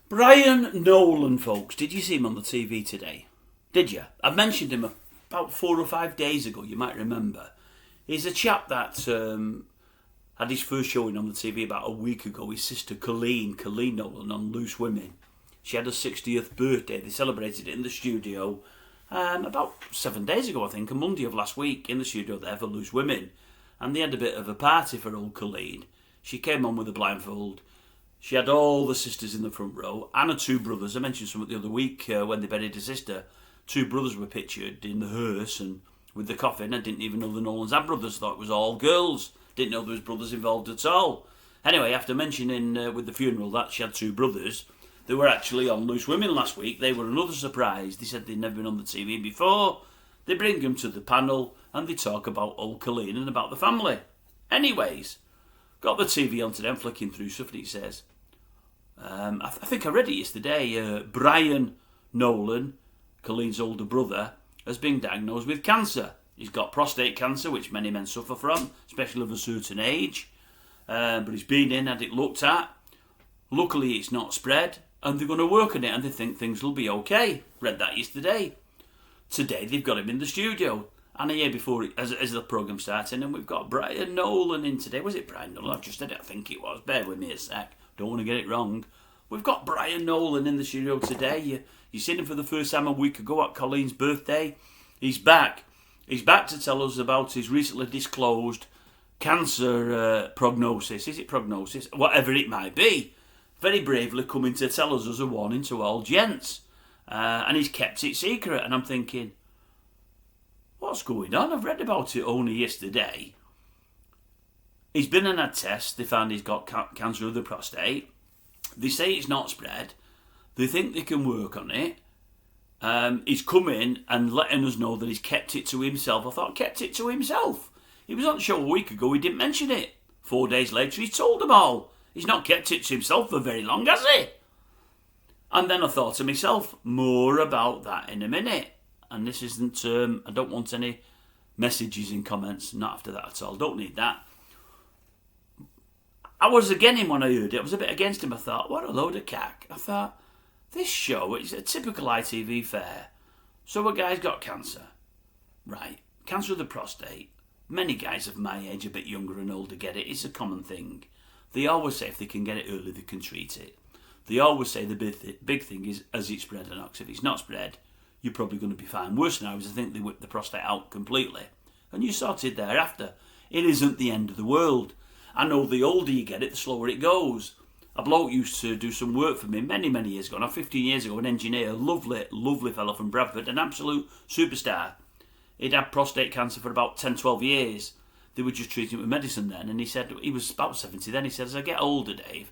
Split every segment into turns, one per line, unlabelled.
Brian Nolan, folks, did you see him on the TV today? Did you? I mentioned him about 4 or 5 days ago, you might remember. He's a chap that had his first showing on the TV about a week ago. His sister Colleen Nolan on Loose Women. She had her 60th birthday. They celebrated it in the studio about 7 days ago, I think, a Monday of last week, in the studio there for Loose Women. And they had a bit of a party for old Colleen. She came on with a blindfold. She had all the sisters in the front row and her two brothers. I mentioned some the other week when they buried her sister. Two brothers were pictured in the hearse and with the coffin. I didn't even know the Nolans had brothers. Thought it was all girls. Didn't know there was brothers involved at all. Anyway, after mentioning with the funeral that she had two brothers, they were actually on Loose Women last week. They were another surprise. They said they'd never been on the TV before. They bring them to the panel and they talk about old Colleen and about the family. Anyways, got the TV on today. I'm flicking through stuff and it says, I think I read it yesterday, Brian Nolan, Colleen's older brother, has been diagnosed with cancer. He's got prostate cancer, which many men suffer from, especially of a certain age. But he's been in, had it looked at. Luckily, it's not spread, and they're going to work on it, and they think things will be okay. Read that yesterday. Today, they've got him in the studio. And a year before, as the programme started, and we've got Brian Nolan in today. Was it Brian Nolan? I've just said it, I think it was. Bear with me a sec. Don't want to get it wrong. We've got Brian Nolan in the studio today. You seen him for the first time a week ago at Colleen's birthday. He's back. He's back to tell us about his recently disclosed cancer prognosis. Is it prognosis? Whatever it might be. Very bravely coming to tell us as a warning to all gents. And he's kept it secret. And I'm thinking, what's going on? I've read about it only yesterday. He's been and had tests. They found he's got cancer of the prostate. They say it's not spread. They think they can work on it. He's come in and letting us know that he's kept it to himself. I thought, kept it to himself? He was on the show a week ago. He didn't mention it. 4 days later, he's told them all. He's not kept it to himself for very long, has he? And then I thought to myself, more about that in a minute. And this isn't, I don't want any messages in comments. Not after that at all. Don't need that. I was against him when I heard it. I was a bit against him. I thought, what a load of cack. I thought, this show is a typical ITV fare. So a guy's got cancer. Right. Cancer of the prostate. Many guys of my age, a bit younger and older, get it. It's a common thing. They always say if they can get it early, they can treat it. They always say the big thing is, has it spread or not? 'Cause if it's not spread, you're probably going to be fine. Worse than I was, I think they whipped the prostate out completely. And you sorted thereafter. It isn't the end of the world. I know the older you get it, the slower it goes. A bloke used to do some work for me many, many years ago, now 15 years ago, an engineer, lovely fellow from Bradford, an absolute superstar. He'd had prostate cancer for about 10, 12 years. They were just treating it with medicine then, and he said, he was about 70 then, he said, as I get older, Dave,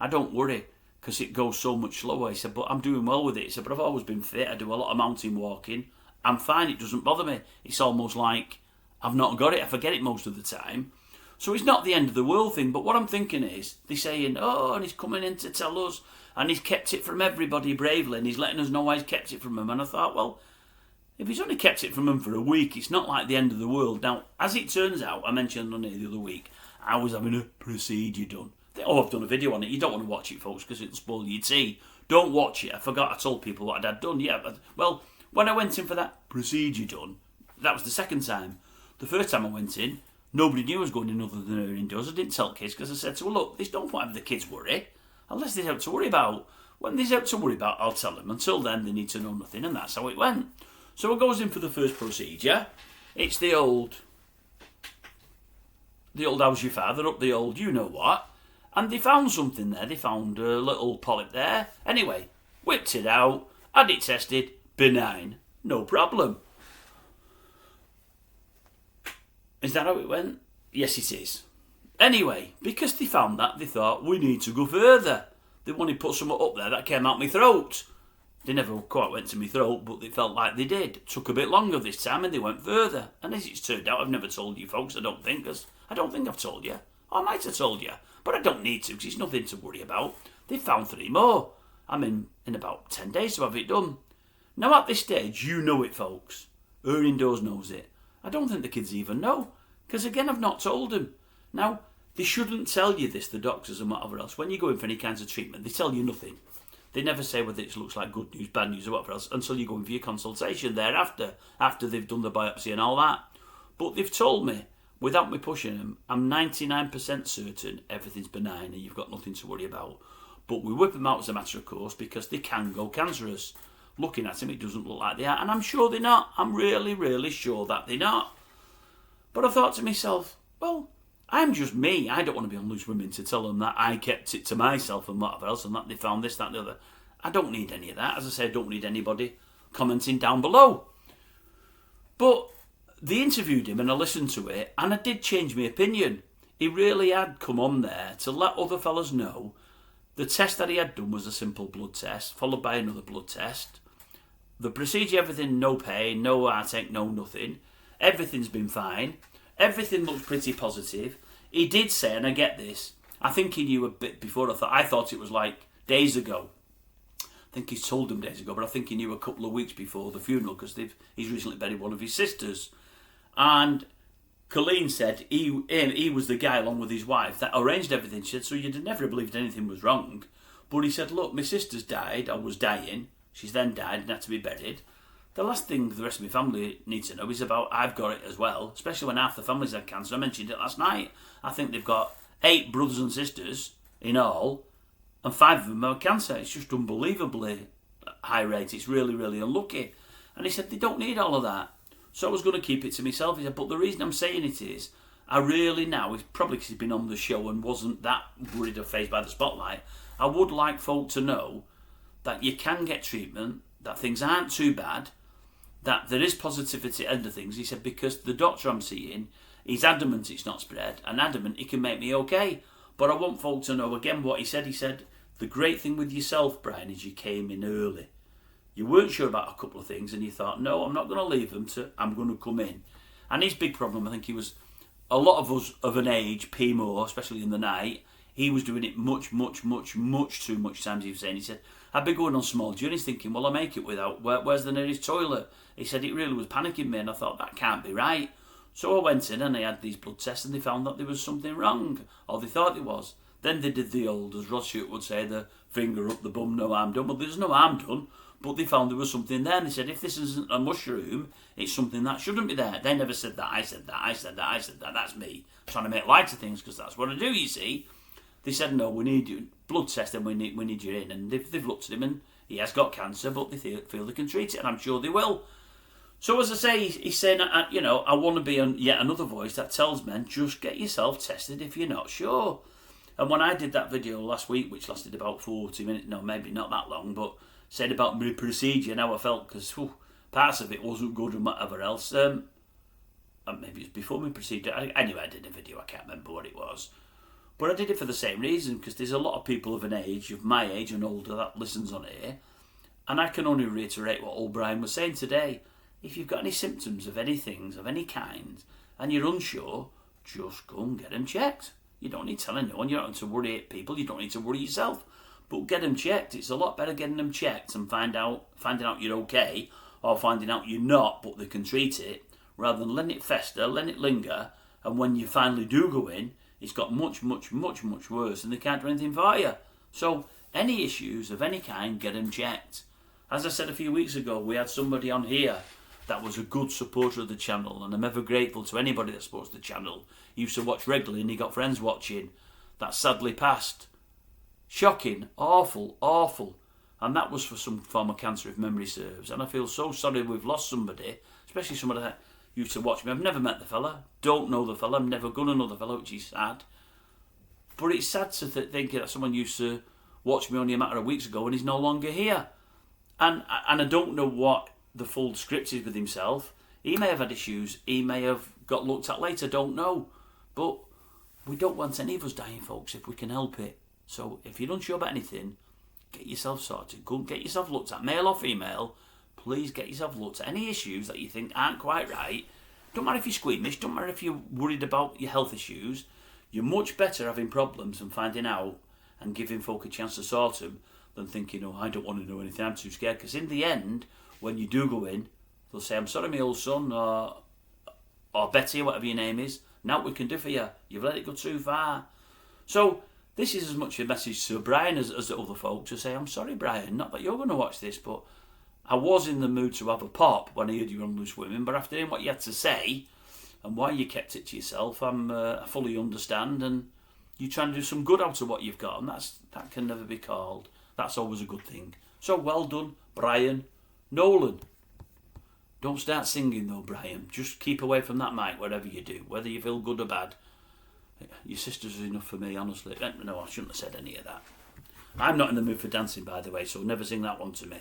I don't worry, because it goes so much slower. He said, but I'm doing well with it. He said, but I've always been fit, I do a lot of mountain walking, I'm fine, it doesn't bother me. It's almost like I've not got it, I forget it most of the time. So it's not the end of the world thing, but what I'm thinking is, they're saying, oh, and he's coming in to tell us, and he's kept it from everybody bravely, and he's letting us know why he's kept it from them. And I thought, well, if he's only kept it from them for a week, it's not like the end of the world. Now, as it turns out, I mentioned on it the other week, I was having a procedure done. I've done a video on it. You don't want to watch it, folks, because it'll spoil your tea. Don't watch it. I forgot I told people what I'd had done. Yeah, well, when I went in for that procedure done, that was the second time. The first time I went in, nobody knew I was going in other than her indoors. I didn't tell kids because I said to her, look, this don't want to have the kids worry. Unless there's out to worry about. When there's out to worry about, I'll tell them. Until then, they need to know nothing, and that's how it went. So I goes in for the first procedure. It's the old how's your father, up the old you know what. And they found something there. They found a little polyp there. Anyway, whipped it out, had it tested, benign. No problem. Is that how it went? Yes, it is. Anyway, because they found that, they thought, we need to go further. They wanted to put something up there that came out my throat. They never quite went to my throat, but they felt like they did. It took a bit longer this time, and they went further. And as it's turned out, I've never told you folks, I don't think I've told you. I might have told you, but I don't need to, because it's nothing to worry about. They found 3 more. I'm in about 10 days to have it done. Now at this stage, you know it, folks. Her indoors knows it. I don't think the kids even know, because again, I've not told them. Now, they shouldn't tell you this, the doctors and whatever else. When you go in for any kinds of treatment, they tell you nothing. They never say whether it looks like good news, bad news, or whatever else until you go in for your consultation thereafter, after they've done the biopsy and all that. But they've told me, without me pushing them, I'm 99% certain everything's benign and you've got nothing to worry about. But we whip them out as a matter of course because they can go cancerous. Looking at them, it doesn't look like they are, and I'm sure they're not. I'm really, really sure that they're not. But I thought to myself, well, I'm just me. I don't want to be on Loose Women to tell them that I kept it to myself and whatever else, and that they found this, that, and the other. I don't need any of that. As I say, I don't need anybody commenting down below. But they interviewed him and I listened to it, and I did change my opinion. He really had come on there to let other fellas know the test that he had done was a simple blood test, followed by another blood test. The procedure, everything, no pain, no heartache, no nothing. Everything's been fine. Everything looks pretty positive. He did say, and I get this, I think he knew a bit before. I thought it was like days ago. I think he's told them days ago, but I think he knew a couple of weeks before the funeral because he's recently buried one of his sisters. And Colleen said he was the guy along with his wife that arranged everything. She said, so you'd have never believed anything was wrong. But he said, look, my sister's died, I was dying. She's then died and had to be buried. The last thing the rest of my family needs to know is about I've got it as well, especially when half the family's had cancer. I mentioned it last night. I think they've got 8 brothers and sisters in all, and 5 of them have cancer. It's just unbelievably high rate. It's really, really unlucky. And he said they don't need all of that. So I was going to keep it to myself. He said, but the reason I'm saying it is, I really now, it's probably because he's been on the show and wasn't that worried or fazed by the spotlight, I would like folk to know that you can get treatment, that things aren't too bad, that there is positivity under things. He said, because the doctor I'm seeing, he's adamant it's not spread, and adamant he can make me okay. But I want folk to know, again, what he said. He said, the great thing with yourself, Brian, is you came in early. You weren't sure about a couple of things, and you thought, no, I'm not going to leave them I'm going to come in. And his big problem, I think he was, a lot of us of an age, pee more, especially in the night, he was doing it much too much times, he was saying. He said, I'd be going on small journeys thinking, well, I'll make it without, where's the nearest toilet? He said, it really was panicking me, and I thought, that can't be right. So I went in and they had these blood tests and they found that there was something wrong, or they thought there was. Then they did the old, as Rod Stewart would say, the finger up the bum, no harm done. Well, there's no harm done, but they found there was something there, and they said, if this isn't a mushroom, it's something that shouldn't be there. They never said that, I said that, that's me. Trying to make light of things, because that's what I do, you see. They said, no, we need you, blood test, and we need you in. And they've looked at him, and he has got cancer, but they feel they can treat it, and I'm sure they will. So as I say, he's saying, I want to be yet another voice that tells men, just get yourself tested if you're not sure. And when I did that video last week, which lasted about 40 minutes, no, maybe not that long, but said about my procedure and how I felt, because parts of it wasn't good and whatever else. And maybe it's before my procedure. Anyway, I did a video, I can't remember what it was. But I did it for the same reason, because there's a lot of people of an age, of my age and older, that listens on here. And I can only reiterate what old Brian was saying today. If you've got any symptoms of any things, of any kind, and you're unsure, just go and get them checked. You don't need telling no one. You don't need to worry people. You don't need to worry yourself. But get them checked. It's a lot better getting them checked and finding out you're okay, or finding out you're not, but they can treat it, rather than letting it fester, letting it linger, and when you finally do go in, it's got much worse and they can't do anything for you. So any issues of any kind, get them checked. As I said a few weeks ago, we had somebody on here that was a good supporter of the channel, and I'm ever grateful to anybody that supports the channel. He used to watch regularly and he got friends watching. That sadly passed. Shocking, awful. And that was for some form of cancer, if memory serves. And I feel so sorry we've lost somebody, especially somebody that used to watch me. I've never met the fella, don't know the fella, I'm never going to know the fella, which is sad. But it's sad to think that someone used to watch me only a matter of weeks ago and he's no longer here. And I don't know what the full script is with himself. He may have had issues, he may have got looked at later, don't know. But we don't want any of us dying, folks, if we can help it. So if you're unsure about anything, get yourself sorted. Go and get yourself looked at, male or female. Please get yourself looked at. Any issues that you think aren't quite right, don't matter if you're squeamish, don't matter if you're worried about your health issues, you're much better having problems and finding out and giving folk a chance to sort them than thinking, oh, I don't want to know anything, I'm too scared. Because in the end, when you do go in, they'll say, I'm sorry, my old son, or Betty, or whatever your name is, now what we can do for you, you've let it go too far. So This is as much a message to Brian as the other folks to say, I'm sorry, Brian, not that you're going to watch this, but I was in the mood to have a pop when I heard you were on Loose Women, but after hearing what you had to say and why you kept it to yourself, I fully understand, and you're trying to do some good out of what you've got, and that can never be called. That's always a good thing. So well done, Brian. Nolan. Don't start singing though, Brian. Just keep away from that mic, whatever you do, whether you feel good or bad. Your sister's enough for me, honestly. No, I shouldn't have said any of that. I'm not in the mood for dancing, by the way, so never sing that one to me.